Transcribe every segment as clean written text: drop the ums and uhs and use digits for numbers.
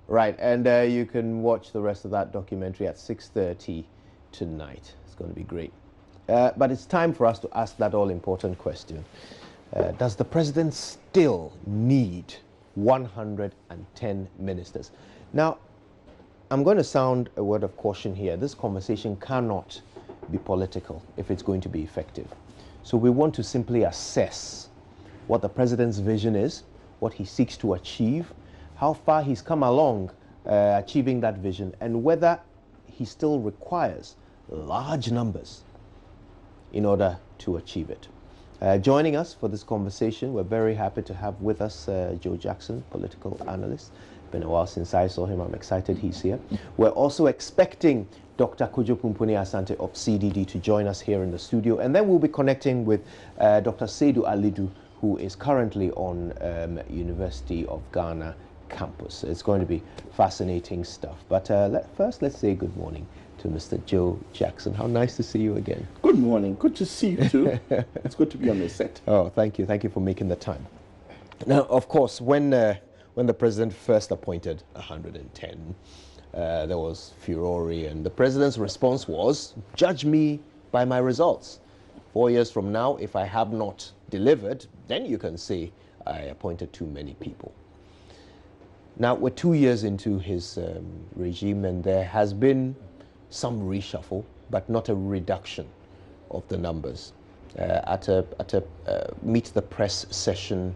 Right, and you can watch the rest of that documentary at 6:30 tonight. It's going to be great. But it's time for us to ask that all-important question. Does the president still need 110 ministers? Now, I'm going to sound a word of caution here. This conversation cannot be political if it's going to be effective. So we want to simply assess what the president's vision is, what he seeks to achieve, how far he's come along achieving that vision, and whether he still requires large numbers in order to achieve it. Joining us for this conversation, we're very happy to have with us Joe Jackson, political analyst. Been a while since I saw him. I'm excited he's here. We're also expecting Dr. Kojo Pumpuni Asante of CDD to join us here in the studio. And then we'll be connecting with Dr. Seydou Alidu, who is currently on University of Ghana campus. It's going to be fascinating stuff. But first, let's say good morning to Mr. Joe Jackson. How nice to see you again. Good morning. Good to see you too. It's good to be on the set. Oh, thank you. Thank you for making the time. Now, of course, when the president first appointed 110, there was furore, and the president's response was, judge me by my results. 4 years from now, if I have not delivered, then you can say I appointed too many people. Now, we're 2 years into his regime, and there has been some reshuffle, but not a reduction of the numbers. At a Meet the Press session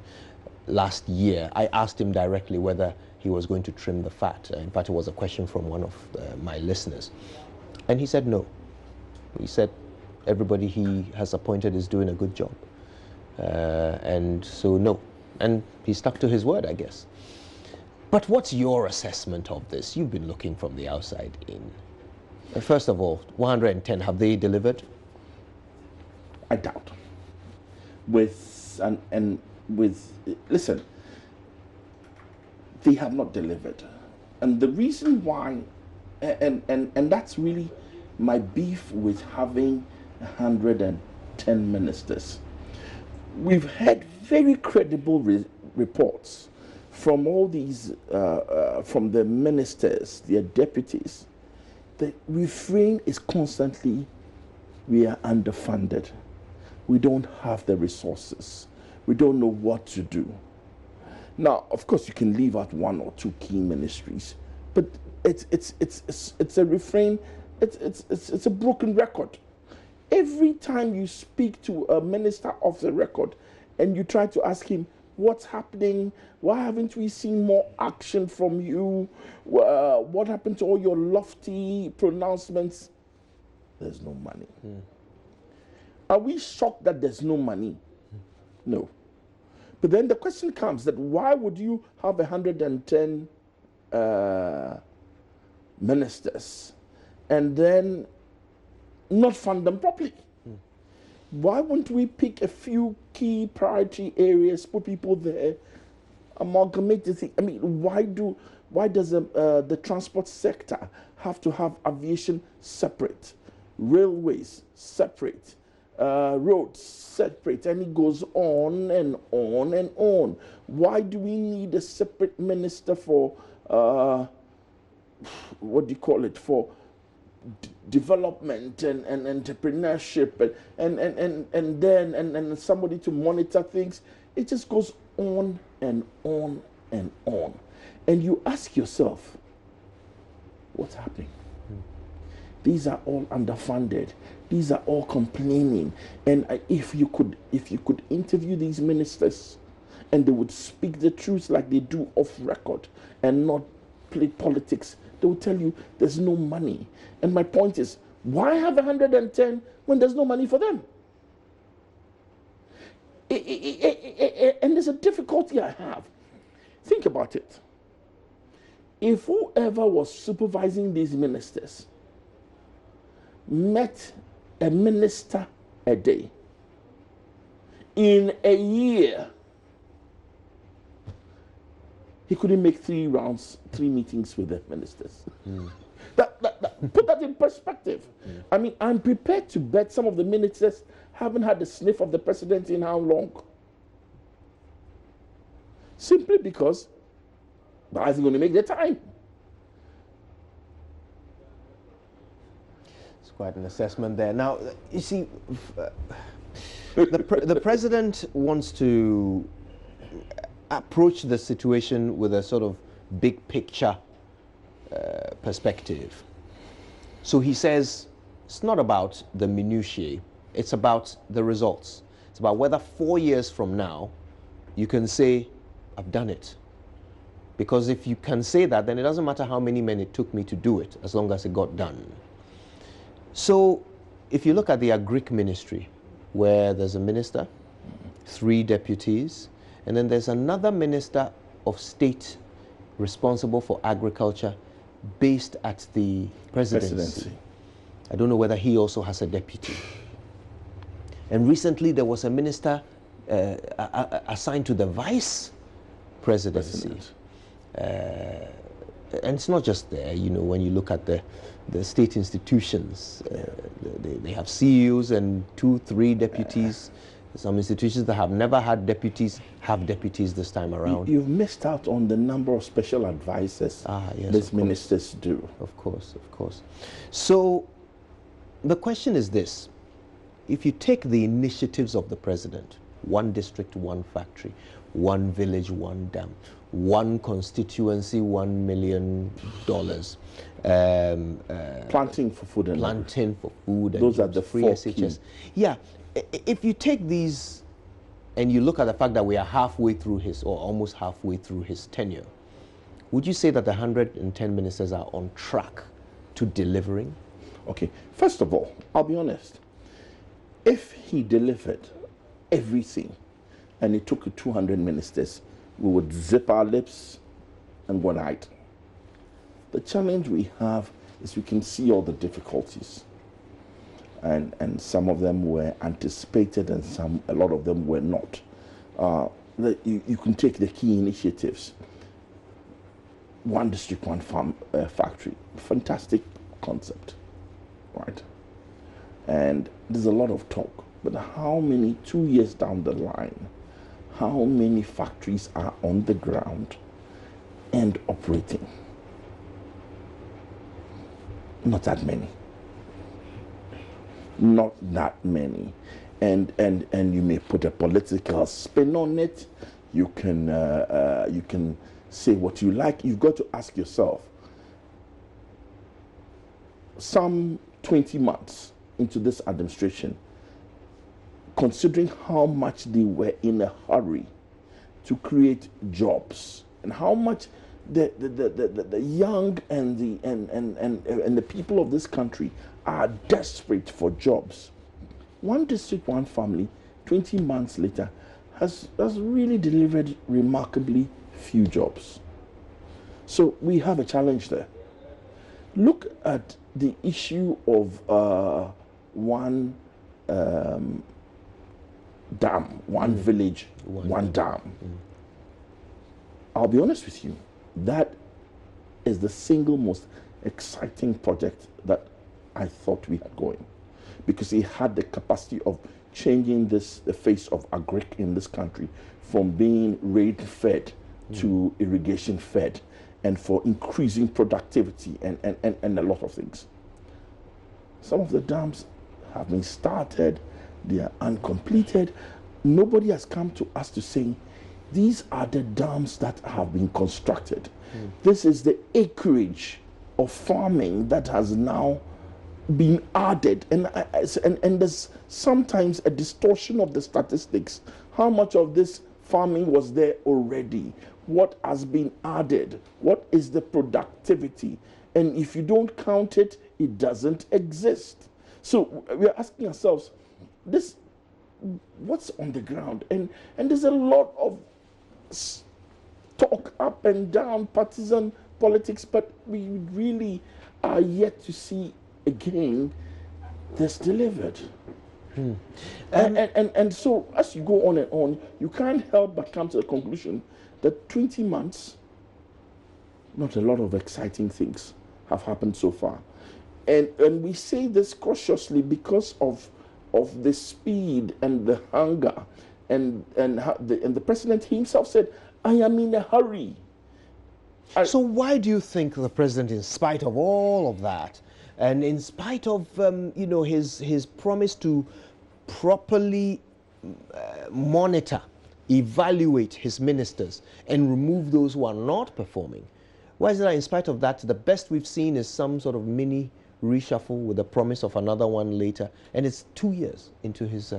last year, I asked him directly whether he was going to trim the fat. In fact, it was a question from one of my listeners. And he said no. He said everybody he has appointed is doing a good job. And so no. And he stuck to his word, I guess. But what's your assessment of this? You've been looking from the outside in. First of all, 110, have they delivered? I doubt. Listen, they have not delivered. And the reason why, and that's really my beef with having 110 ministers. We've had very credible reports from all these, from the ministers, their deputies. The refrain is constantly, we are underfunded. We don't have the resources. We don't know what to do. Now, of course, you can leave out one or two key ministries, but it's a refrain. It's a broken record. Every time you speak to a minister of the record and you try to ask him, what's happening? Why haven't we seen more action from you? What happened to all your lofty pronouncements? There's no money. Are we shocked that there's no money? No. But then the question comes that why would you have 110 ministers and then not fund them properly? Why wouldn't we pick a few key priority areas, put people there, amalgamate the thing? I mean, why does the transport sector have to have aviation separate, railways separate, roads separate, and it goes on and on and on? Why do we need a separate minister for what do you call it, for development and entrepreneurship and then somebody to monitor things? It just goes on and on and on. And you ask yourself, what's happening? These are all underfunded. These are all complaining. And if you could interview these ministers and they would speak the truth like they do off record and not play politics, they will tell you there's no money. And my point is, why have 110 when there's no money for them? And there's a difficulty I have. Think about it. If whoever was supervising these ministers met a minister a day in a year, he couldn't make 3 meetings with the ministers. Put that in perspective. I mean, I'm prepared to bet some of the ministers haven't had the sniff of the president in how long? Simply because I think going to make their time. It's quite an assessment there. Now, you see, the president wants to approach the situation with a sort of big picture perspective. So he says it's not about the minutiae, it's about the results. It's about whether 4 years from now you can say, I've done it. Because if you can say that, then it doesn't matter how many men it took me to do it, as long as it got done. So if you look at the Agric ministry, where there's a minister, 3 deputies, and then there's another minister of state responsible for agriculture based at the presidency. I don't know whether he also has a deputy. And recently there was a minister assigned to the vice presidency. And it's not just there, you know, when you look at the state institutions, they have CEOs and 2, 3 deputies. Some institutions that have never had deputies have deputies this time around. You've missed out on the number of special advisors these ministers do. Of course, of course. So the question is this. If you take the initiatives of the president, 1 district, 1 factory, 1 village, 1 dam, 1 constituency, $1 million. Planting for food and planting for food. Those are the free 4 SHS. Yeah, if you take these and you look at the fact that we are halfway through his, or almost halfway through his tenure, would you say that the 110 ministers are on track to delivering? Okay, first of all, I'll be honest. If he delivered everything and it took 200 ministers, we would zip our lips and go night. The challenge we have is we can see all the difficulties. And some of them were anticipated and a lot of them were not. You can take the key initiatives. 1 district, 1 farm factory. Fantastic concept, right? And there's a lot of talk. But how many, 2 years down the line, how many factories are on the ground and operating? Not that many. Not that many. And you may put a political spin on it. You can say what you like. You've got to ask yourself, some 20 months into this administration, considering how much they were in a hurry to create jobs and how much the young and the people of this country are desperate for jobs. 1 district, 1 family, 20 months later, has really delivered remarkably few jobs. So we have a challenge there. Look at the issue of 1 dam, 1 village, 1 dam. I'll be honest with you, that is the single most exciting project that I thought we had going, because it had the capacity of changing the face of agric in this country from being rain-fed to irrigation-fed, and for increasing productivity and a lot of things. Some of the dams have been started, they are uncompleted. Nobody has come to us to say, these are the dams that have been constructed. This is the acreage of farming that has now been added. And there's sometimes a distortion of the statistics. How much of this farming was there already? What has been added? What is the productivity? And if you don't count it, it doesn't exist. So we're asking ourselves, what's on the ground? And there's a lot of talk up and down, partisan politics, but we really are yet to see again this delivered. And so as you go on and on, you can't help but come to the conclusion that 20 months, not a lot of exciting things have happened so far. And we say this cautiously because of the speed and the hunger, and the president himself said, I am in a hurry. So why do you think the president, in spite of all of that, And in spite of, you know, his promise to properly monitor, evaluate his ministers and remove those who are not performing, why is it that in spite of that, the best we've seen is some sort of mini reshuffle with the promise of another one later, and it's 2 years into his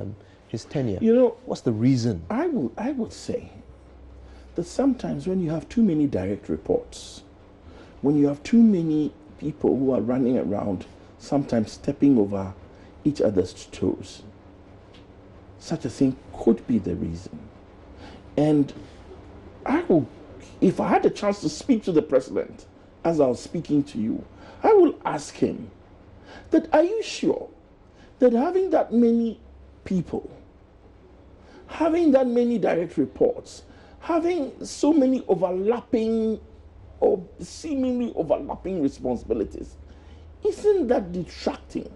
tenure? You know, what's the reason? I would say that sometimes when you have too many direct reports, when you have too many people who are running around, sometimes stepping over each other's toes, such a thing could be the reason. And if I had a chance to speak to the president, as I was speaking to you, I will ask him that, are you sure that having that many people, having that many direct reports, having so many overlapping or seemingly overlapping responsibilities, isn't that detracting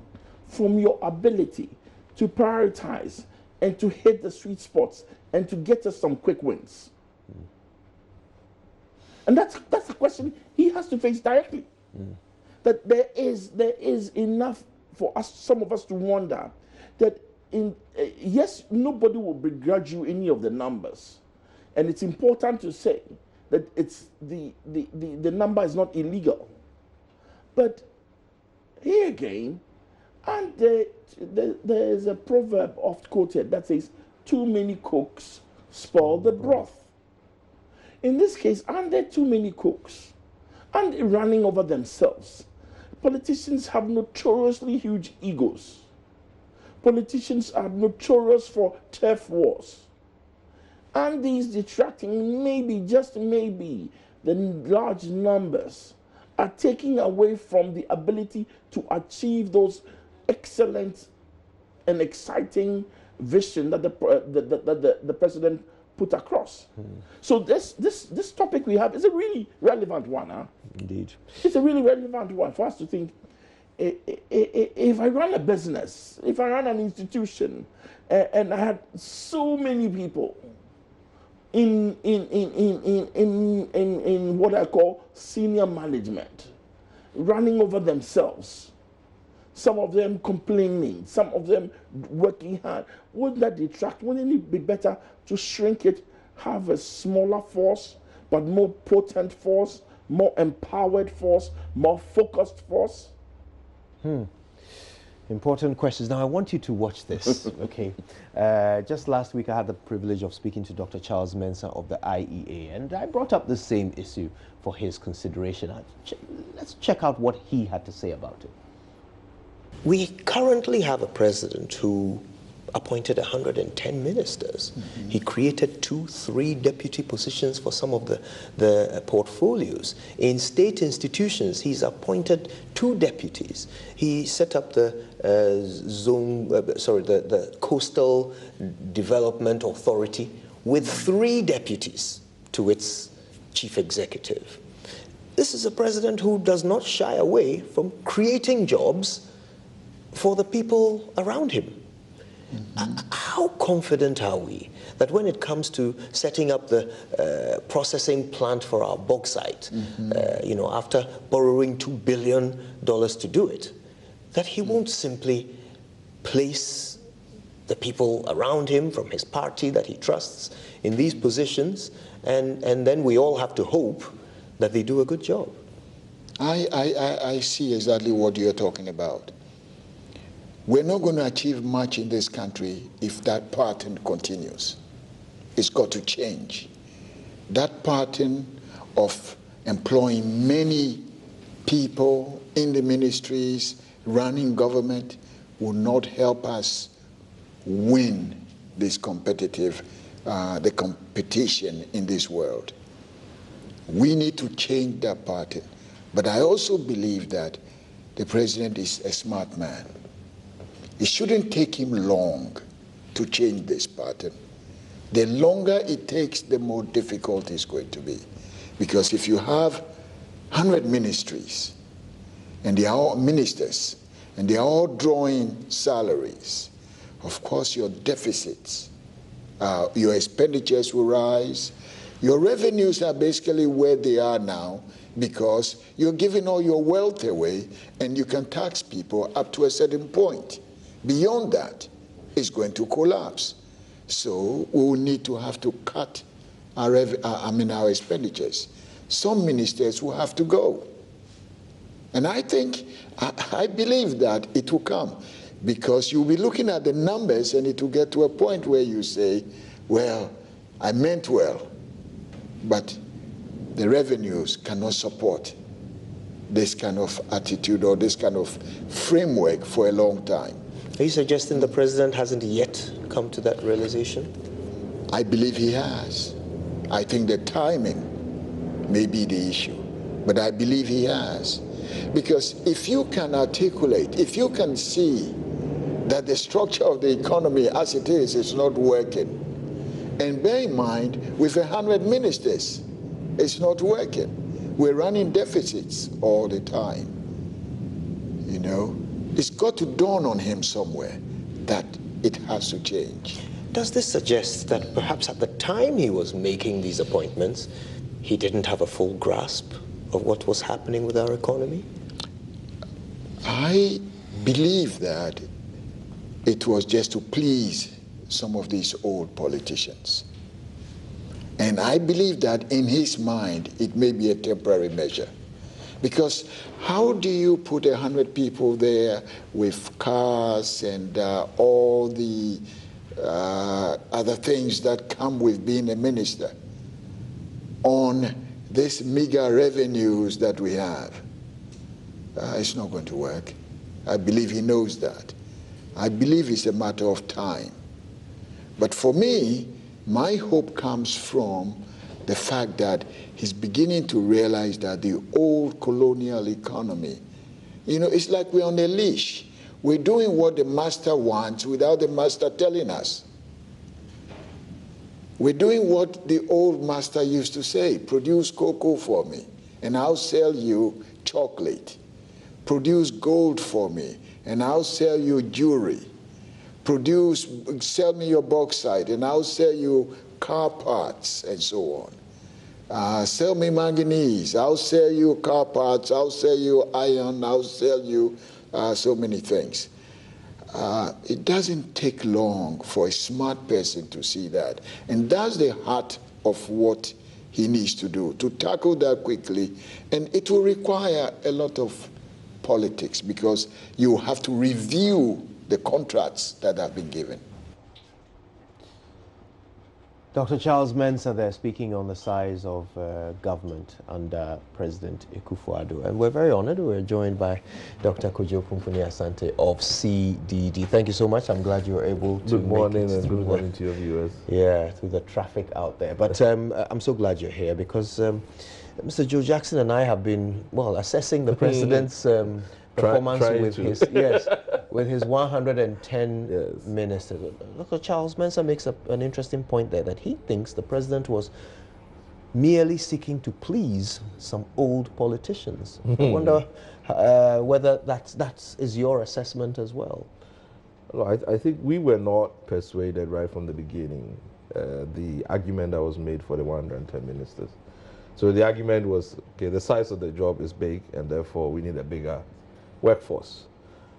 from your ability to prioritize and to hit the sweet spots and to get us some quick wins? And that's a question he has to face directly. That there is enough for us, some of us, to wonder that yes, nobody will begrudge you any of the numbers, and it's important to say that it's the number is not illegal. But here again, and there's a proverb oft quoted that says, "Too many cooks spoil the broth." In this case, aren't there too many cooks? Aren't they running over themselves? Politicians have notoriously huge egos. Politicians are notorious for turf wars. And these detracting, maybe, just maybe, the large numbers are taking away from the ability to achieve those excellent and exciting vision that the president put across. So this topic we have is a really relevant one. Huh? Indeed. It's a really relevant one for us to think, if I run a business, if I run an institution, and I had so many people in what I call senior management, running over themselves, some of them complaining, some of them working hard, wouldn't that detract? Wouldn't it be better to shrink it, have a smaller force, but more potent force, more empowered force, more focused force? Important questions. Now, I want you to watch this, okay? Just last week, I had the privilege of speaking to Dr. Charles Mensah of the IEA, and I brought up the same issue for his consideration. Let's check out what he had to say about it. We currently have a president who appointed 110 ministers. He created 2-3 deputy positions for some of the portfolios. In state institutions, he's appointed 2 deputies. He set up the Coastal Development Authority with 3 deputies to its chief executive. This is a president who does not shy away from creating jobs for the people around him. How confident are we that when it comes to setting up the processing plant for our bauxite, after borrowing $2 billion to do it, that he won't simply place the people around him from his party that he trusts in these positions, and then we all have to hope that they do a good job? I see exactly what you're talking about. We're not going to achieve much in this country if that pattern continues. It's got to change. That pattern of employing many people in the ministries, running government, will not help us win this the competition in this world. We need to change that pattern. But I also believe that the president is a smart man. It shouldn't take him long to change this pattern. The longer it takes, the more difficult it's going to be. Because if you have 100 ministries, and they are all ministers, and they are all drawing salaries, of course your deficits, your expenditures will rise, Your revenues are basically where they are now because you're giving all your wealth away and you can tax people up to a certain point. Beyond that, it's going to collapse. So we will need to have to cut our expenditures. Some ministers will have to go. And I believe that it will come because you'll be looking at the numbers and it will get to a point where you say, well, I meant well, but the revenues cannot support this kind of attitude or this kind of framework for a long time. Are you suggesting the president hasn't yet come to that realization? I believe he has. I think the timing may be the issue, but I believe he has. Because if you can articulate, if you can see that the structure of the economy as it is not working, and bear in mind, with 100 ministers, it's not working. We're running deficits all the time. You know, it's got to dawn on him somewhere that it has to change. Does this suggest that perhaps at the time he was making these appointments, he didn't have a full grasp of what was happening with our economy? I believe that it was just to please some of these old politicians. And I believe that in his mind, it may be a temporary measure. Because how do you put 100 people there with cars and all the other things that come with being a minister on this meager revenues that we have? It's not going to work. I believe he knows that. I believe it's a matter of time. But for me, my hope comes from the fact that he's beginning to realize that the old colonial economy, you know, it's like we're on a leash. We're doing what the master wants without the master telling us. We're doing what the old master used to say: produce cocoa for me, and I'll sell you chocolate. Produce gold for me, and I'll sell you jewelry. Sell me your bauxite, and I'll sell you car parts, and so on. Sell me manganese, I'll sell you car parts, I'll sell you iron, I'll sell you so many things. It doesn't take long for a smart person to see that. And that's the heart of what he needs to do, to tackle that quickly. And it will require a lot of politics because you have to review the contracts that have been given. Dr. Charles Mensah there speaking on the size of government under President Akufo-Addo. And we're very honored. We're joined by Dr. Kojo Pumpuni Asante of CDD. Thank you so much. I'm glad you were able to Good morning and good morning to your viewers. Yeah, through the traffic out there. But I'm so glad you're here because Mr. Joe Jackson and I have been, well, assessing the president's performance with his 110 ministers. Dr. Charles Mensah makes an interesting point there that he thinks the president was merely seeking to please some old politicians. I wonder whether that is your assessment as well. Well, I think we were not persuaded right from the beginning, the argument that was made for the 110 ministers. So the argument was, okay, the size of the job is big and therefore we need a bigger workforce.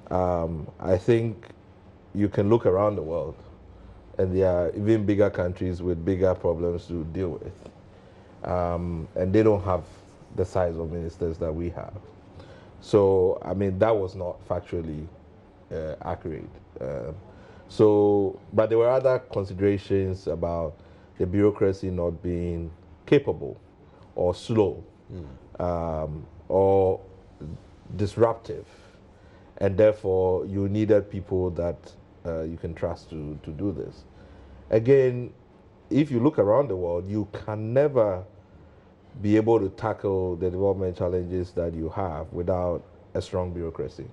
I think you can look around the world and there are even bigger countries with bigger problems to deal with. And they don't have the size of ministers that we have. So, I mean, that was not factually accurate. But there were other considerations about the bureaucracy not being capable or slow or disruptive. And therefore, you needed people that you can trust to do this. Again, if you look around the world, you can never be able to tackle the development challenges that you have without a strong bureaucracy.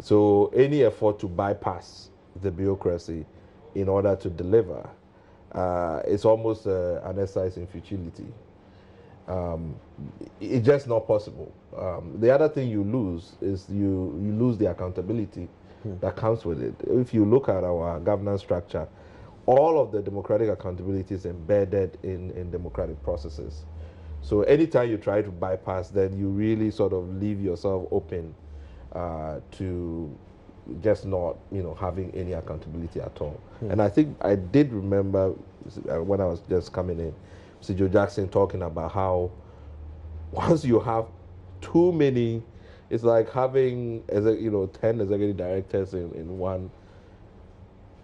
So any effort to bypass the bureaucracy in order to deliver, it's almost an exercise in futility. It's just not possible. The other thing you lose is you lose the accountability that comes with it. If you look at our governance structure, all of the democratic accountability is embedded in democratic processes. So anytime you try to bypass, then you really sort of leave yourself open to just not, having any accountability at all. And I think I did remember when I was just coming in, Mr. Joe Jackson talking about how once you have too many, it's like having 10 executive directors in one.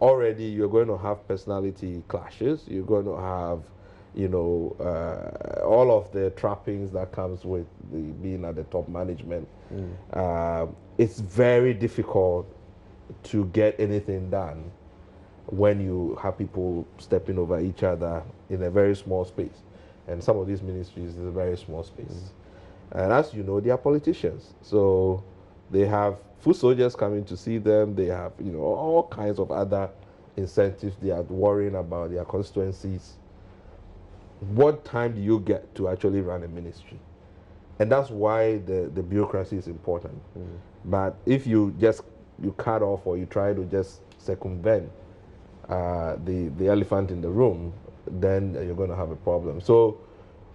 Already you're going to have personality clashes. You're going to have, all of the trappings that comes with being at the top management. It's very difficult to get anything done when you have people stepping over each other in a very small space. And some of these ministries is a very small space. And as you know, they are politicians. So they have foot soldiers coming to see them. They have, all kinds of other incentives. They are worrying about their constituencies. What time do you get to actually run a ministry? And that's why the bureaucracy is important. But if you cut off or you try to just circumvent the elephant in the room, then you're going to have a problem. So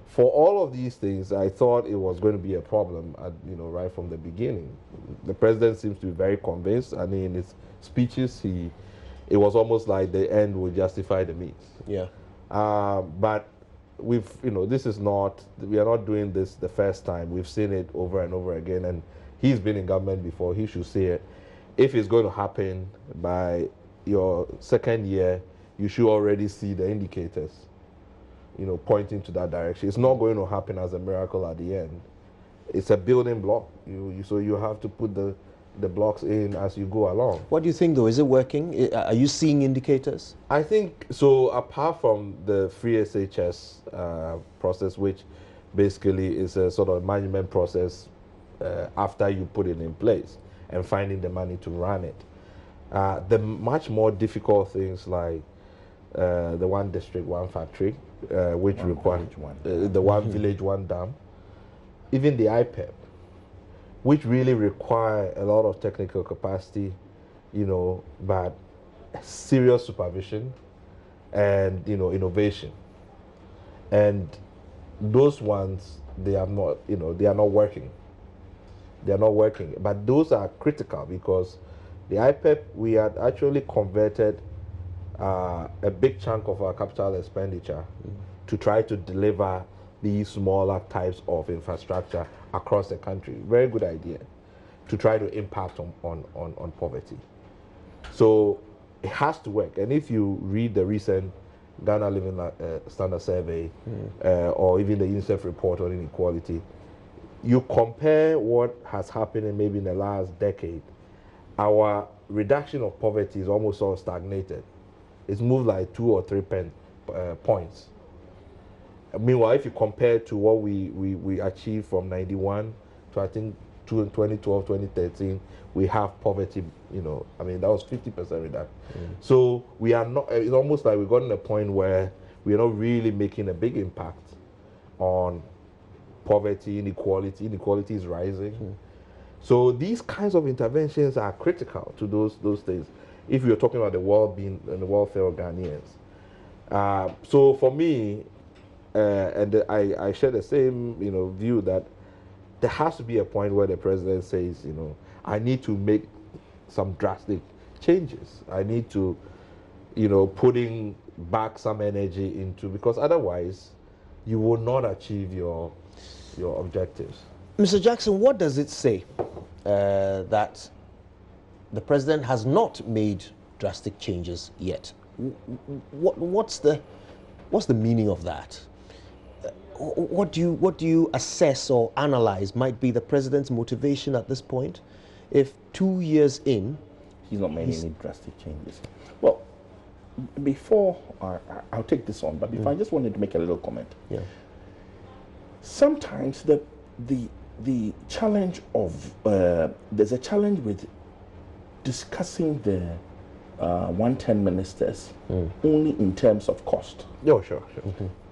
for all of these things, I thought it was going to be a problem, right from the beginning. The president seems to be very convinced. I mean, in his speeches, it was almost like the end would justify the means. Yeah. But we are not doing this the first time. We've seen it over and over again, and he's been in government before. He should see it. If it's going to happen by your second year, you should already see the indicators, pointing to that direction. It's not going to happen as a miracle at the end. It's a building block. So you have to put the blocks in as you go along. What do you think, though? Is it working? Are you seeing indicators? I think so. Apart from the free SHS process, which basically is a sort of management process after you put it in place and finding the money to run it. The much more difficult things like the one district, one factory, which requires the one village, one dam, even the IPEP, which really require a lot of technical capacity, but serious supervision and, innovation. And those ones, they are not working. They are not working. But those are critical because the IPEP, we had actually converted a big chunk of our capital expenditure to try to deliver these smaller types of infrastructure across the country. Very good idea to try to impact on poverty. So it has to work. And if you read the recent Ghana Living Standard Survey or even the UNICEF report on inequality, you compare what has happened in the last decade, our reduction of poverty is almost all stagnated. It's moved like 2 or 3 points. Meanwhile, if you compare to what we achieved from 91 to I think 2012, 2013, we have poverty, that was 50% reduction. So we are not, it's almost like we've gotten to a point where we are not really making a big impact on poverty, inequality. Inequality is rising. So these kinds of interventions are critical to those things, if you're talking about the well-being and the welfare of Ghanaians. So for me, and I share the same view that there has to be a point where the president says, I need to make some drastic changes. I need to, putting back some energy into, because otherwise you will not achieve your objectives. Mr. Jackson, what does it say that the president has not made drastic changes yet? What's the meaning of that? What do you assess or analyze might be the president's motivation at this point, if 2 years in he's not made any drastic changes? Well, before I'll take this on, but before I just wanted to make a little comment. Yeah. Sometimes the challenge of there's a challenge with discussing the 110 ministers only in terms of cost. Oh, sure.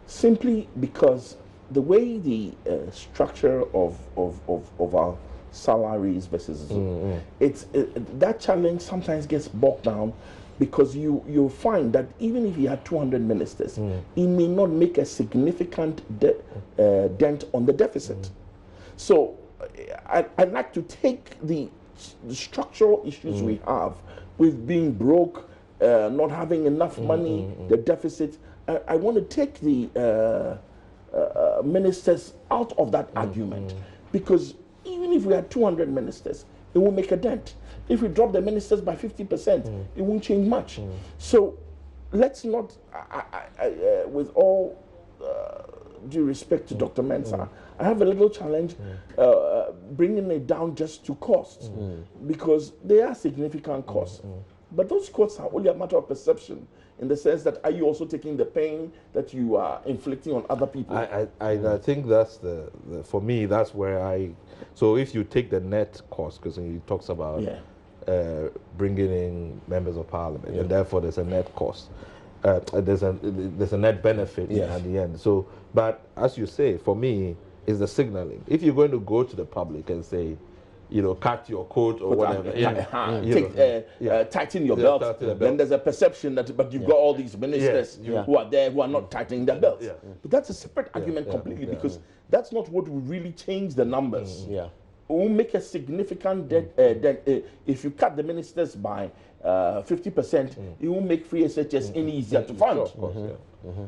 Simply because the way the structure of our salaries versus it's that challenge sometimes gets bogged down because you'll find that even if he had 200 ministers, he may not make a significant dent on the deficit. So I'd like to take the structural issues we have with being broke, not having enough money, the deficit. I want to take the ministers out of that argument, because even if we had 200 ministers, it won't make a dent. If we drop the ministers by 50%, it won't change much. So let's not, with all due respect to Dr. Mensah, I have a little challenge bringing it down just to costs, because they are significant costs. But those costs are only a matter of perception, in the sense that are you also taking the pain that you are inflicting on other people? I think that's for me, that's where so if you take the net cost, because he talks about bringing in members of parliament, and therefore there's a net cost. There's a net benefit at the end. So, but as you say, for me, is the signaling. If you're going to go to the public and say, cut your coat or whatever, tighten your belt, then there's a perception that, but you've got all these ministers who are there who are not tightening their belts. But that's a separate argument completely, because that's not what will really change the numbers. It will make a significant dent. If you cut the ministers by 50%, it will make free SHS any easier to fund.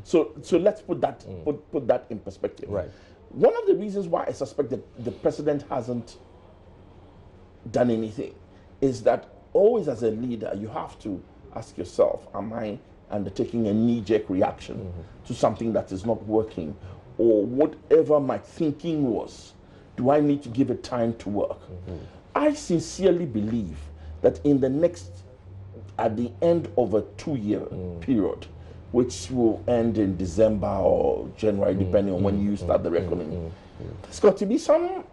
So let's put that put that in perspective. Right. One of the reasons why I suspect that the president hasn't done anything is that always as a leader you have to ask yourself, am I undertaking a knee-jerk reaction to something that is not working, or whatever my thinking was, do I need to give it time to work? I sincerely believe that in the next, at the end of a 2-year period, which will end in December or January, depending on when you start the reckoning, there's got to be some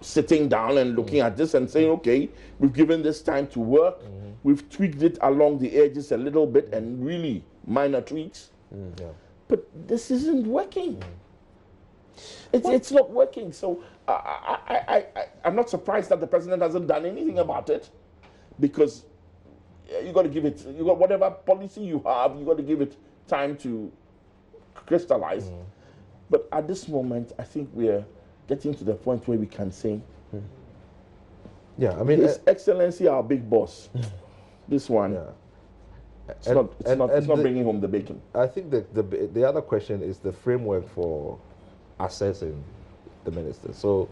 sitting down and looking at this and saying, okay, we've given this time to work, we've tweaked it along the edges a little bit, and really minor tweaks, but this isn't working. It's not working. So I'm not surprised that the president hasn't done anything about it, because you got to give it, you got whatever policy you have, you got to give it time to crystallize. But at this moment, I think we're getting to the point where we can say, I mean, His Excellency, our big boss, this one, it's not bringing home the bacon. I think that the other question is the framework for assessing the ministers. So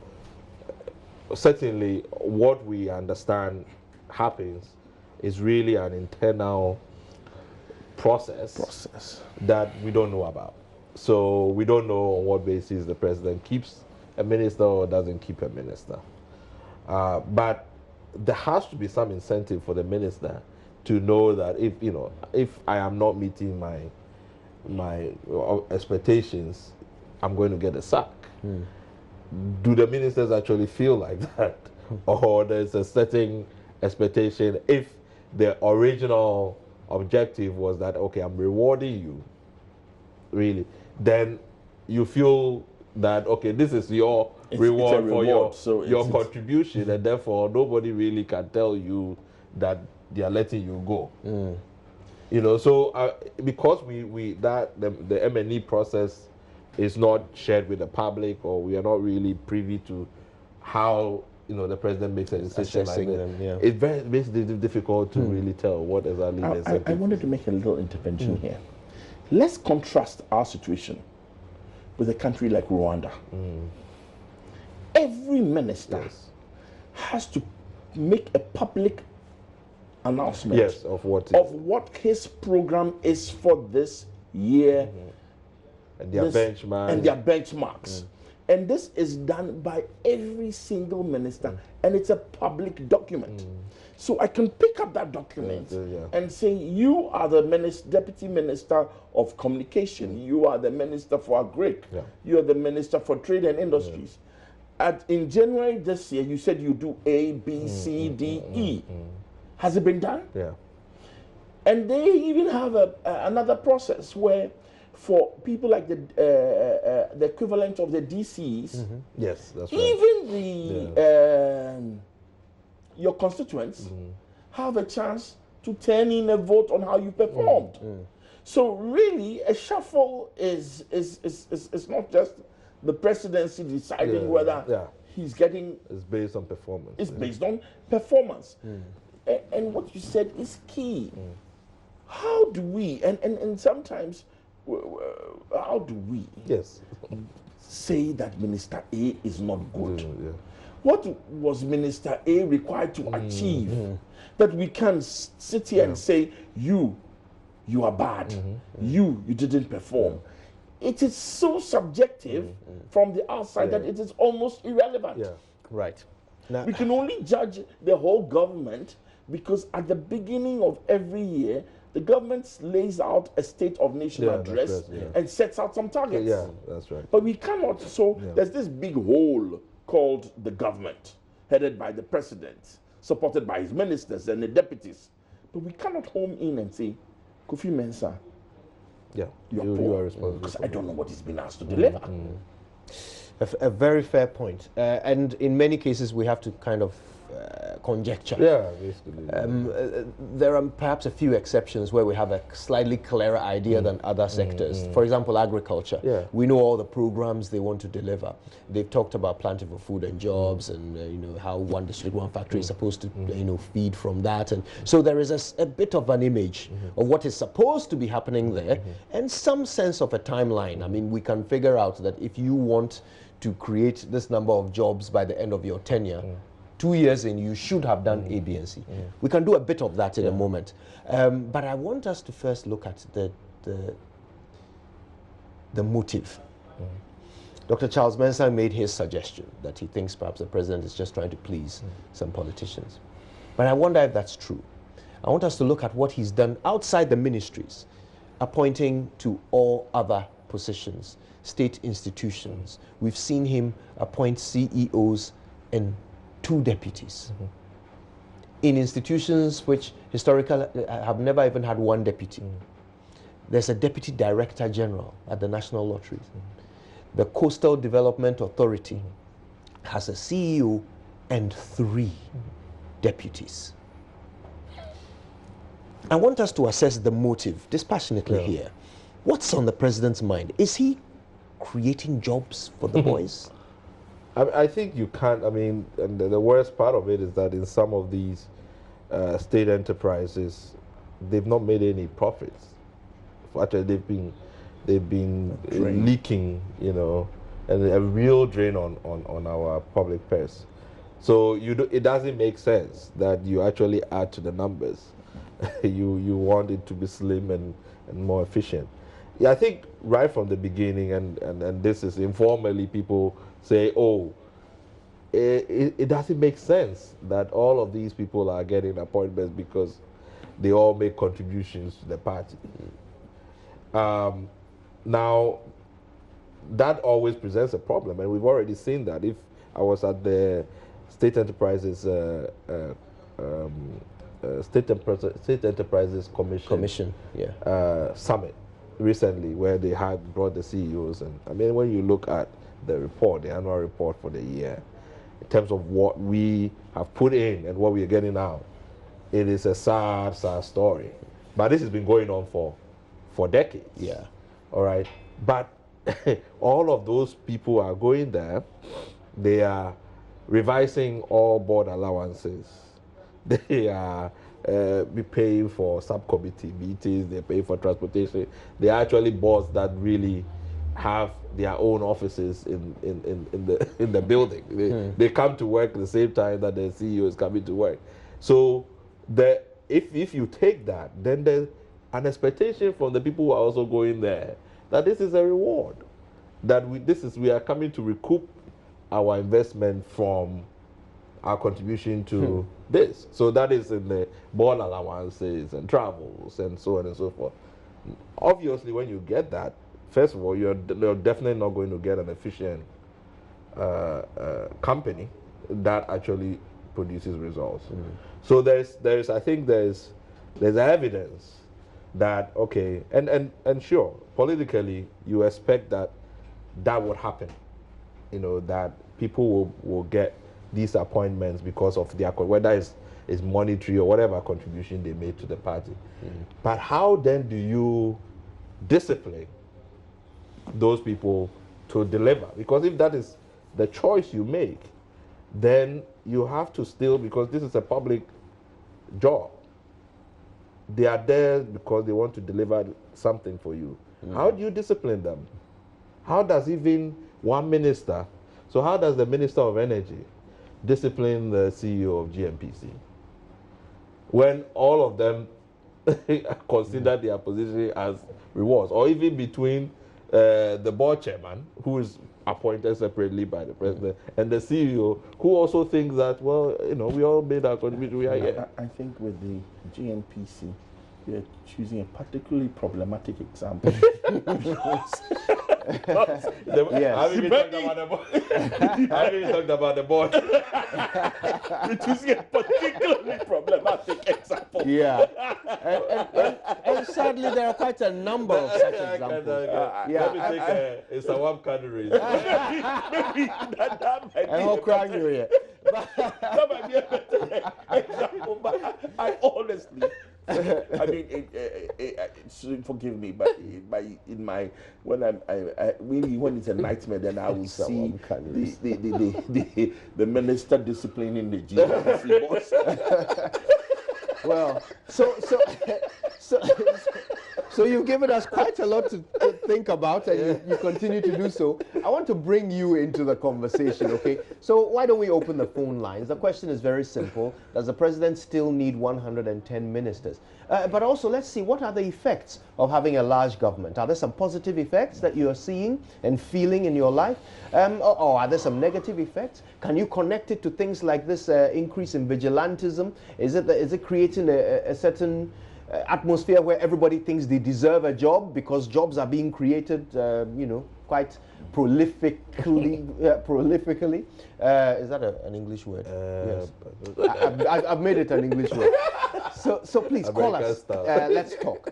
certainly what we understand happens is really an internal process that we don't know about. So we don't know on what basis the president keeps a minister or doesn't keep a minister. But there has to be some incentive for the minister to know that if I am not meeting my expectations, I'm going to get a sack. Do the ministers actually feel like that? Or there's a certain expectation, if the original objective was that, okay, I'm rewarding you, really, then you feel that, okay, this is your reward for your contribution, and therefore nobody really can tell you that they are letting you go. So because the M&E process is not shared with the public, or we are not really privy to how the president makes a decision like that, it's very difficult to really tell what exactly I wanted to make a little intervention here. Let's contrast our situation with a country like Rwanda. Every minister has to make a public announcement of what his program is for this year, and their benchmarks. And this is done by every single minister, and it's a public document. So I can pick up that document and say, you are the Deputy Minister of Communication, you are the Minister for Agri, you are the Minister for Trade and Industries. In January this year, you said you do A, B, C, D, E. Has it been done? And they even have another process where, for people like the equivalent of the DCs, yes, that's right. Even your constituents have a chance to turn in a vote on how you performed. So really, a shuffle is not just the presidency deciding whether he's getting. It's based on performance. It's based on performance. And what you said is key. How do we, and sometimes, how do we say that Minister A is not good? What was Minister A required to achieve that we can sit here and say, you are bad, you didn't perform? It is so subjective from the outside that it is almost irrelevant. Right. Now, we can only judge the whole government because at the beginning of every year, the government lays out a State of Nation address and sets out some targets. Yeah, that's right. But we cannot, so there's this big hole called the government, headed by the president, supported by his ministers and the deputies. But we cannot home in and say, Kofi Mensah, you are responsible. Because I don't know what he's been asked to deliver. A very fair point. And in many cases, we have to kind of conjecture. Yeah, basically. There are perhaps a few exceptions where we have a slightly clearer idea than other sectors. For example, agriculture. We know all the programs they want to deliver. They've talked about plentiful food and jobs, and you know how one district, one factory is supposed to feed from that. And so there is a bit of an image of what is supposed to be happening there, and some sense of a timeline. I mean, we can figure out that if you want to create this number of jobs by the end of your tenure, 2 years in, you should have done A, B, and C. We can do a bit of that in a moment. But I want us to first look at the motive. Dr. Charles Mensah made his suggestion that he thinks perhaps the president is just trying to please some politicians. But I wonder if that's true. I want us to look at what he's done outside the ministries, appointing to all other positions, state institutions. We've seen him appoint CEOs and 2 deputies in institutions which historically have never even had 1 deputy. There's a deputy director general at the National Lotteries. The Coastal Development Authority has a CEO and 3 deputies. I want us to assess the motive dispassionately here. What's on the president's mind? Is he creating jobs for the boys? I think you can't. I mean, and the worst part of it is that in some of these state enterprises, they've not made any profits. Actually, they've been leaking, you know, and a real drain on our public purse. So it doesn't make sense that you actually add to the numbers. you want it to be slim and more efficient. Yeah, I think right from the beginning, and this is informally, people say, oh, it doesn't make sense that all of these people are getting appointments because they all make contributions to the party. Now, that always presents a problem, and we've already seen that. If I was at the State Enterprises State Enterprises Commission summit recently, where they had brought the CEOs, and I mean, when you look at the report, the annual report for the year, in terms of what we have put in and what we are getting out, it is a sad story. But this has been going on for decades. Yeah. All right. But all of those people are going there. They are revising all board allowances. They are be paying for subcommittee meetings. They pay for transportation. They are actually boards that really have their own offices in the building. They come to work at the same time that the CEO is coming to work. So if you take that, then there's an expectation from the people who are also going there that this is a reward, that we are coming to recoup our investment from our contribution to this. So that is in the board allowances and travels and so on and so forth. Obviously, when you get that, first of all, you're definitely not going to get an efficient company that actually produces results. So I think there's evidence that, okay, and sure, politically, you expect that would happen. You know, that people will get these appointments because of whether it's is monetary or whatever contribution they made to the party. But how then do you discipline those people to deliver? Because if that is the choice you make, then you have to still, because this is a public job, they are there because they want to deliver something for you. How do you discipline them? How does even one minister, so how does the Minister of Energy discipline the CEO of GMPC when all of them consider their position as rewards? Or even between the board chairman, who is appointed separately by the president, and the CEO, who also thinks that, well, you know, we all made our contribution, we are here. I think with the GNPC, we are choosing a particularly problematic example. Yes. I haven't even talked about the board. We're choosing a particularly problematic example. Yeah. And sadly, there are quite a number of such examples. Let me take it's a one calorie. Maybe that might be How crying you here? that might be a better example, but I honestly, I mean, forgive me, but when it's a nightmare, then I will see the minister disciplining the GNPC boss. Well, so you've given us quite a lot to think about, and you continue to do so. I want to bring you into the conversation, okay? So why don't we open the phone lines? The question is very simple. Does the president still need 110 ministers? But also, let's see, what are the effects of having a large government? Are there some positive effects that you are seeing and feeling in your life? Or are there some negative effects? Can you connect it to things like this increase in vigilantism? Is it creating a certain atmosphere where everybody thinks they deserve a job because jobs are being created, quite prolifically? Is that an English word? Yes. I've made it an English word. So please call us. Let's talk.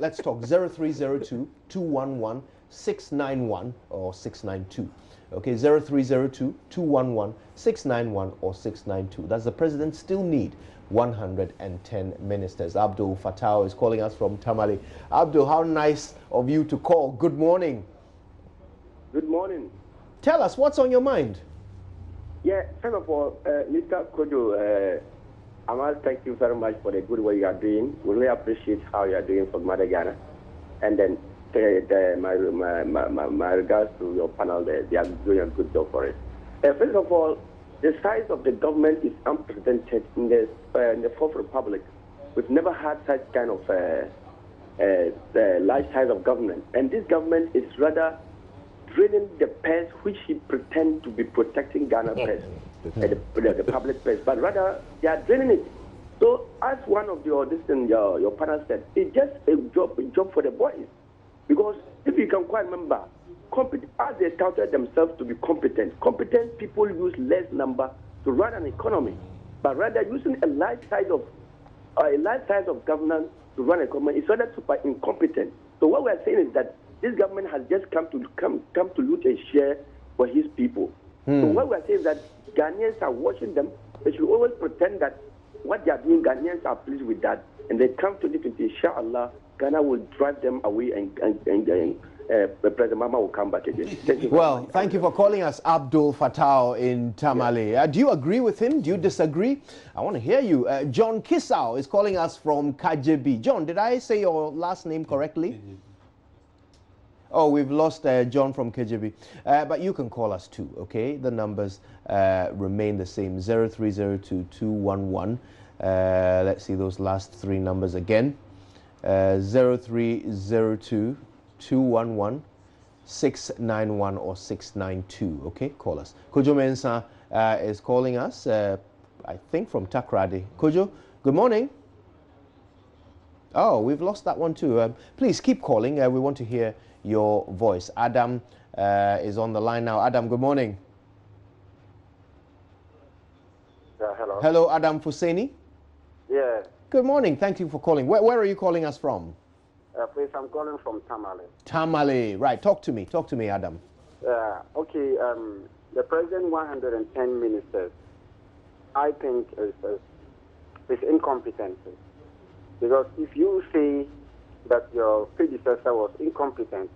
0302 211 691 or 692. Okay, 0302 211 691 or 692. Does the president still need 110 ministers? Abdul-Fattah is calling us from Tamale. Abdul, how nice of you to call. Good morning. Good morning. Tell us, what's on your mind? Yeah, first of all, Mr. Kojo, I must thank you very much for the good work you are doing. We really appreciate how you are doing for Mother Ghana. And then my regards to your panel, they are doing a good job for it. First of all, the size of the government is unprecedented in the Fourth Republic. We've never had such kind of large size of government. And this government is rather draining the purse which he pretends to be protecting Ghana purse, the public purse, but rather they are draining it. So as one of your panel said, it's just a job for the boys. Because if you can quite remember, as they touted themselves to be competent people use less number to run an economy, but rather using a large size of governance to run an economy is rather super incompetent. So what we are saying is that this government has just come to loot a share for his people. So what we are saying is that Ghanaians are watching them. They should always pretend that what they are doing, Ghanaians are pleased with that, and they come to 2020, inshallah, Ghana will drive them away, and President Mama will come back again. Thank you for calling us, Abdul-Fattah in Tamale. Do you agree with him? Do you disagree? I want to hear you. John Kisau is calling us from Kajebi. John, did I say your last name correctly? Oh, we've lost John from KJB. But you can call us too, okay? The numbers remain the same, 0302 211. Let's see those last three numbers again. 0302 211 691 or 692, okay? Call us. Kojo Mensah is calling us, I think from Takrady. Kojo, good morning. Oh, we've lost that one too. Please keep calling. We want to hear your voice. Adam is on the line now. Adam, good morning. Yeah, hello. Hello, Adam Fuseni. Yeah. Good morning. Thank you for calling. Where are you calling us from? Please, I'm calling from Tamale. Tamale. Right. Talk to me, Adam. Okay. The president 110 ministers, I think is incompetency. Because if you say that your predecessor was incompetent,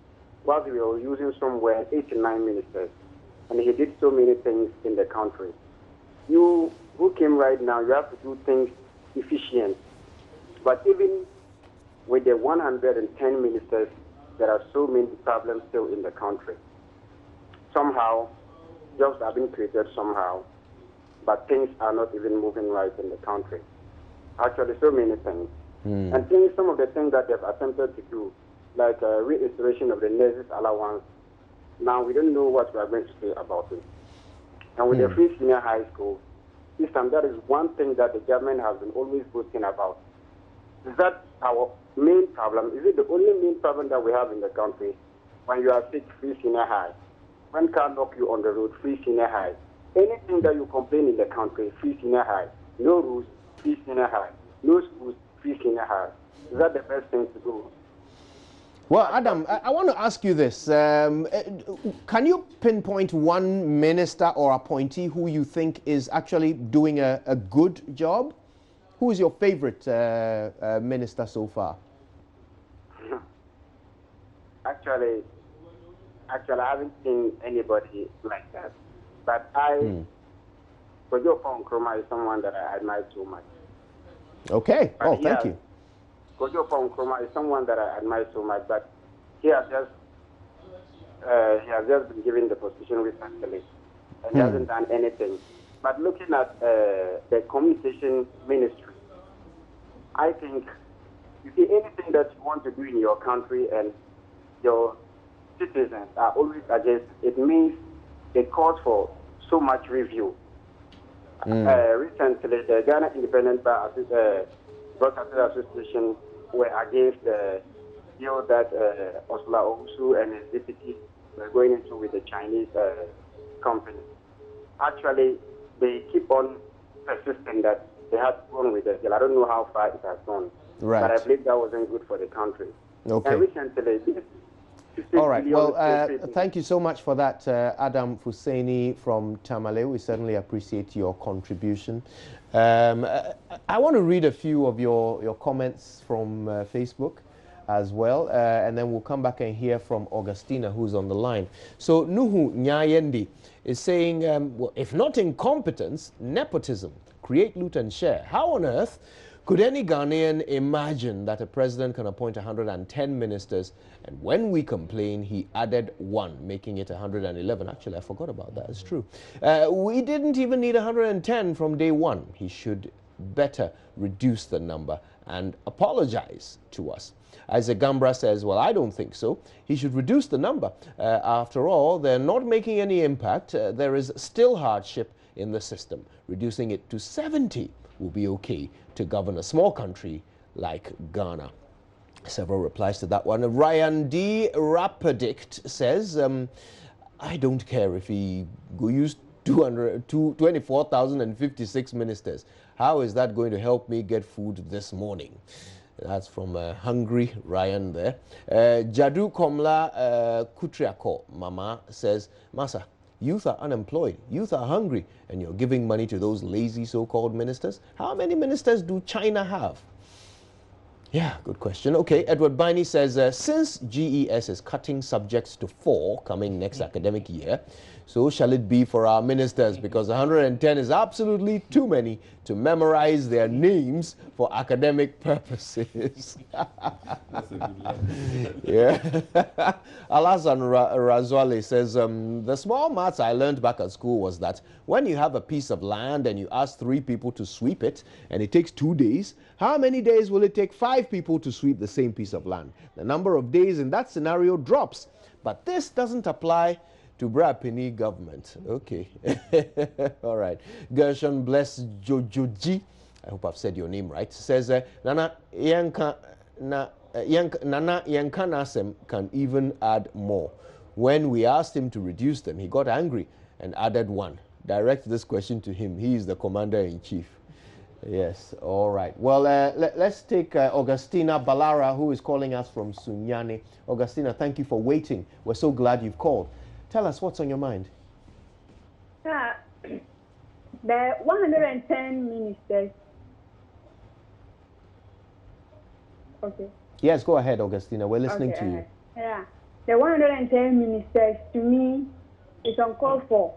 while we were using somewhere 89 ministers, and he did so many things in the country, you who came right now, you have to do things efficient. But even with the 110 ministers, there are so many problems still in the country. Somehow, jobs have been created somehow, but things are not even moving right in the country. Actually, so many things. And some of the things that they've attempted to do, like restoration of the nurses' allowance, now we don't know what we are going to say about it. And with the free senior high school, this time that is one thing that the government has been always boasting about. Is that our main problem? Is it the only main problem that we have in the country? When you are sick, free senior high. When car knock you on the road, free senior high. Anything that you complain in the country, free senior high. No rules, free senior high. No schools, free senior high. Is that the best thing to do? Well, Adam, I want to ask you this. Can you pinpoint one minister or appointee who you think is actually doing a good job? Who is your favorite minister so far? Actually, I haven't seen anybody like that. But Kojo Nkrumah is someone that I admire so much. Okay. Oh, thank you. Kojo Nkrumah is someone that I admire so much, but he has just been given the position recently, and he hasn't done anything. But looking at the communication ministry, I think you see anything that you want to do in your country and your citizens are always against, it means it calls for so much review. Recently, the Ghana Independent Bar Broadcasters Association were against the deal that Osla Owusu and his deputy were going into with the Chinese company. Actually, they keep on persisting that they had gone with the deal. I don't know how far it has gone, but I believe that wasn't good for the country. Okay. And recently, all right. Well, thank you so much for that, Adam Fuseni from Tamale. We certainly appreciate your contribution. I want to read a few of your comments from Facebook as well, and then we'll come back and hear from Augustina, who's on the line. So Nuhu Nyayendi is saying, well, if not incompetence, nepotism, create, loot and share. How on earth could any Ghanaian imagine that a president can appoint 110 ministers, and when we complain, he added one, making it 111? Actually, I forgot about that. It's true. We didn't even need 110 from day one. He should better reduce the number and apologize to us. Isaac Gambra says, well, I don't think so. He should reduce the number. After all, they're not making any impact. There is still hardship in the system. Reducing it to 70 will be okay to govern a small country like Ghana. Several replies to that one. Ryan D. Rapadict says, I don't care if he used 24,056 ministers. How is that going to help me get food this morning? That's from Hungry Ryan there. Jadu Komla Kutriako Mama says, Masa, youth are unemployed, youth are hungry, and you're giving money to those lazy so-called ministers? How many ministers do China have? Yeah, good question. Okay, Edward Biney says, since GES is cutting subjects to 4 coming next academic year, so shall it be for our ministers, because 110 is absolutely too many to memorize their names for academic purposes. Yeah. Alhassan Razwale says, the small maths I learned back at school was that when you have a piece of land and you ask 3 people to sweep it, and it takes 2 days, how many days will it take 5 people to sweep the same piece of land? The number of days in that scenario drops. But this doesn't apply to Brapini government. Okay. All right. Gershon Bless Jojoji, I hope I've said your name right, says, Nana Yankanasem can even add more. When we asked him to reduce them, he got angry and added 1. Direct this question to him. He is the commander-in-chief. Yes, all right. Well, let's take Augustina Balara, who is calling us from Sunyani. Augustina, thank you for waiting. We're so glad you've called. Tell us what's on your mind. The 110 ministers Okay. Yes, go ahead, Augustina. We're listening Okay, to you. Yeah. The 110 ministers, to me, is uncalled for.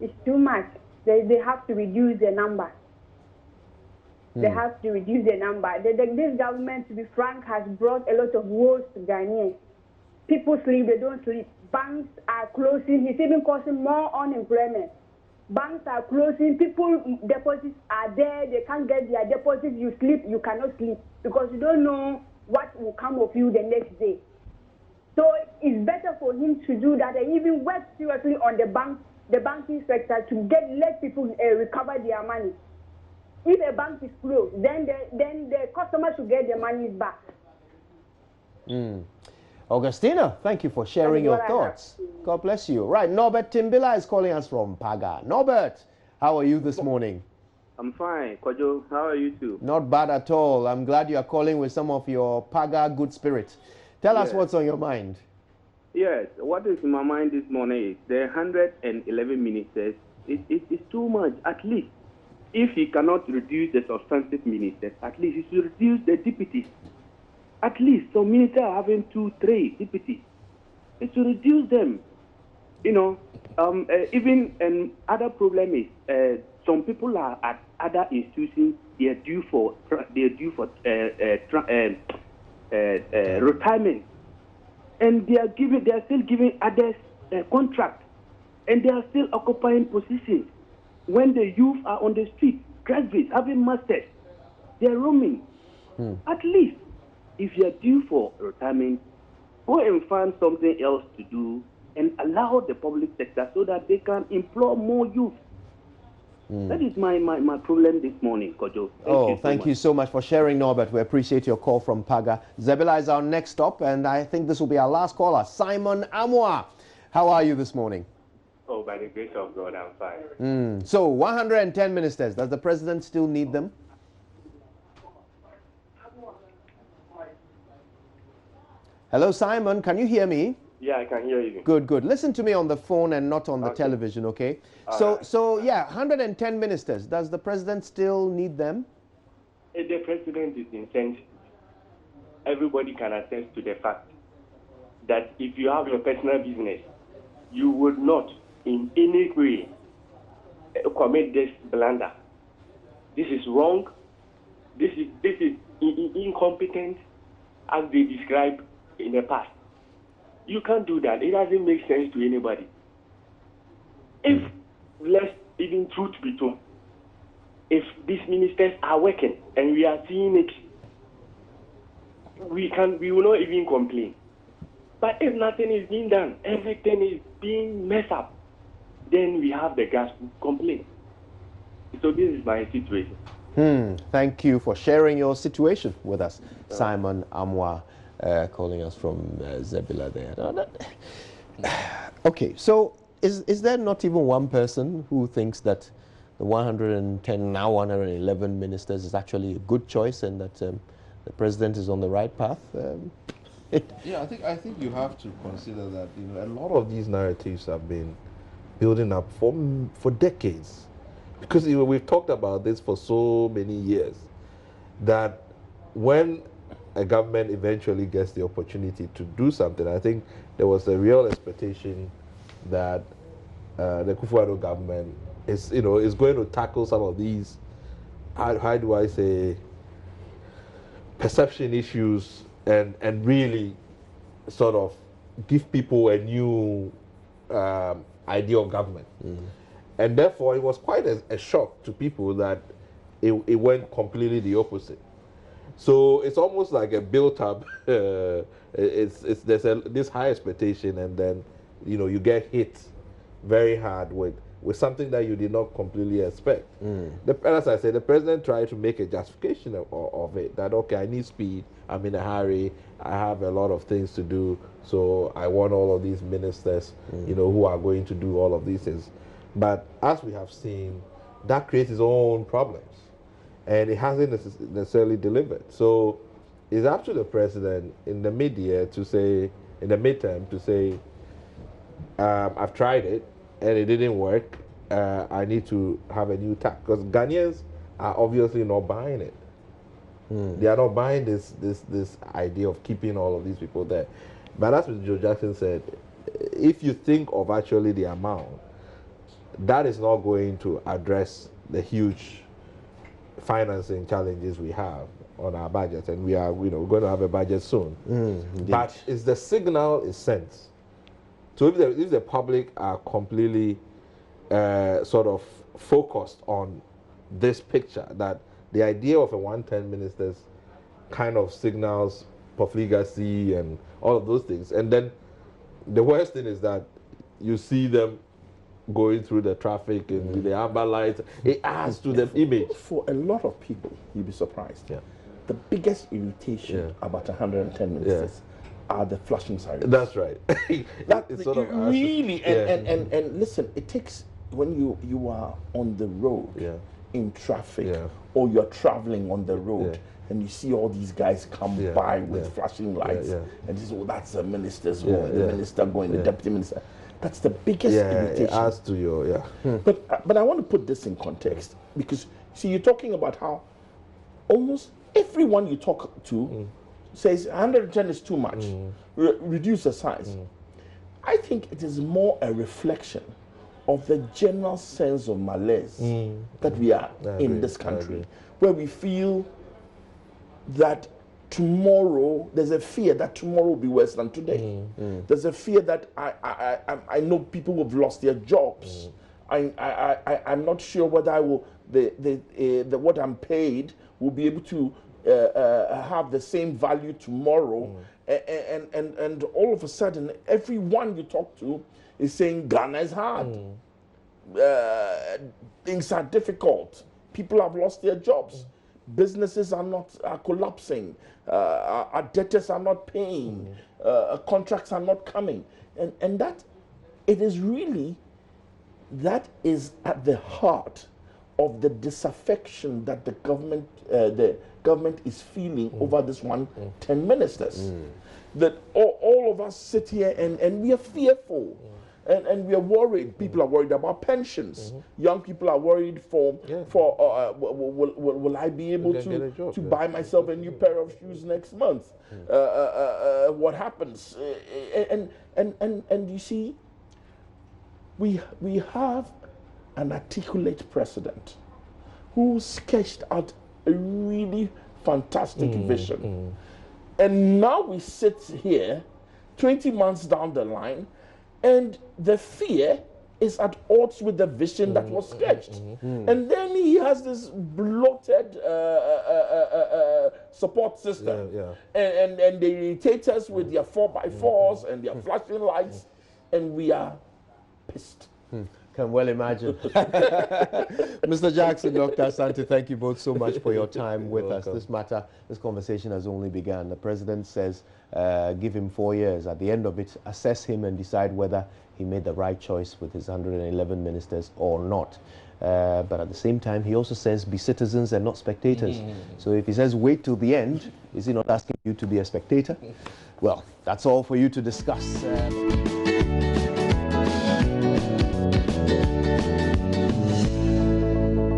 It's too much. They have to reduce the number. They have to reduce the number. This government, to be frank, has brought a lot of woes to Ghanaians. People sleep, they don't sleep. Banks are closing. It's even causing more unemployment. Banks are closing. People deposits are there. They can't get their deposits. You sleep, you cannot sleep because you don't know what will come of you the next day. So it's better for him to do that and even work seriously on the banking sector to let people recover their money. If a bank is closed, then the customers should get their money back. Augustina, thank you for sharing your thoughts. God bless you. Right, Norbert Timbila is calling us from Paga. Norbert, how are you this morning? I'm fine. Kwajo, how are you too? Not bad at all. I'm glad you are calling with some of your Paga good spirit. Tell us what's on your mind. Yes, what is in my mind this morning is the 111 ministers. It's too much. At least, if he cannot reduce the substantive ministers, at least he should reduce the deputies. At least some ministers are having 2, 3 deputies. It should reduce them. You know, even other problem is some people are at other institutions. They are due for retirement, and they are still giving others contract, and they are still occupying positions. When the youth are on the street, graduates having masters, they are roaming. At least, if you are due for retirement, go and find something else to do and allow the public sector so that they can employ more youth. That is my problem this morning, Kojo. Thank you so much for sharing, Norbert. We appreciate your call from Paga. Zebila is our next stop, and I think this will be our last caller, Simon Amwa. How are you this morning? Oh, by the grace of God, I'm fine. So, 110 ministers. Does the president still need them? Hello, Simon. Can you hear me? Yeah, I can hear you. Good, good. Listen to me on the phone and not on the television, okay? So, yeah, 110 ministers. Does the president still need them? If the president is insensitive, everybody can attest to the fact that if you have your personal business, you would not in any way commit this blunder. This is wrong. This is incompetent, as they described in the past. You can't do that. It doesn't make sense to anybody. If, let's even truth be told, if these ministers are working and we are seeing it, we will not even complain. But if nothing is being done, everything is being messed up, then we have the gas to complain. So this is my situation. Thank you for sharing your situation with us, Simon Amwa, calling us from Zebila there. Okay, so is there not even one person who thinks that the 110, now 111 ministers is actually a good choice and that the president is on the right path? Yeah, I think you have to consider that a lot of these narratives have been building up for decades, because we've talked about this for so many years that when a government eventually gets the opportunity to do something, I think there was a real expectation that the Akufo-Addo government is going to tackle some of these, how do I say, perception issues and really sort of give people a new idea of government. And therefore, it was quite a shock to people that it went completely the opposite. So it's almost like a built-up. There's this high expectation, and then you get hit very hard with something that you did not completely expect. As I said, the president tried to make a justification of it, that okay, I need speed, I'm in a hurry, I have a lot of things to do, so I want all of these ministers, who are going to do all of these things. But as we have seen, that creates its own problems, and it hasn't necessarily delivered. So it's up to the president in the mid-year to say, in the midterm, to say, I've tried it and it didn't work. I need to have a new tack, because Ghanaians are obviously not buying it. They are not buying this idea of keeping all of these people there. But as Mr. Joe Jackson said, if you think of actually the amount, that is not going to address the huge financing challenges we have on our budget, and we are, going to have a budget soon. But it's the signal is sent. So if the public are completely sort of focused on this picture, that the idea of a 110 ministers kind of signals profligacy and all of those things, and then the worst thing is that you see them going through the traffic and with the amber lights. It adds to the image. For a lot of people, you'll be surprised. Yeah. The biggest irritation about 110 ministers are the flashing sirens. That's right. That it's sort of really, and listen, it takes, when you are on the road in traffic or you're traveling on the road and you see all these guys come by with flashing lights and you say, oh, that's the minister's going, the minister going, the deputy minister. That's the biggest irritation. It adds to your, But I want to put this in context, because, see, you're talking about how almost everyone you talk to says 110 is too much, reduce the size. I think it is more a reflection of the general sense of malaise that we are in this country, where we feel that tomorrow, there's a fear that tomorrow will be worse than today. There's a fear that I know people who have lost their jobs. I'm not sure whether I will what I'm paid will be able to have the same value tomorrow. And all of a sudden, everyone you talk to is saying Ghana is hard. Things are difficult. People have lost their jobs. Businesses are collapsing. Our debtors are not paying. Contracts are not coming. And that, it is really, that is at the heart of the disaffection that the government is feeling over this 110 ministers. That all of us sit here and we are fearful. And we are worried. People are worried about pensions. Young people are worried for will I be able to buy myself a new pair of shoes next month? What happens? And you see, we have an articulate president who sketched out a really fantastic vision. And now we sit here 20 months down the line, and the fear is at odds with the vision that was sketched. And then he has this bloated support system. And they irritate us with their 4x4s and their flashing lights, and we are pissed. Can well imagine. Mr. Jackson, Dr. Asante, thank you both so much for your time with us. This conversation has only begun. The president says give him 4 years. At the end of it, assess him and decide whether he made the right choice with his 111 ministers or not. But at the same time, he also says be citizens and not spectators. So if he says wait till the end, is he not asking you to be a spectator? Well, that's all for you to discuss.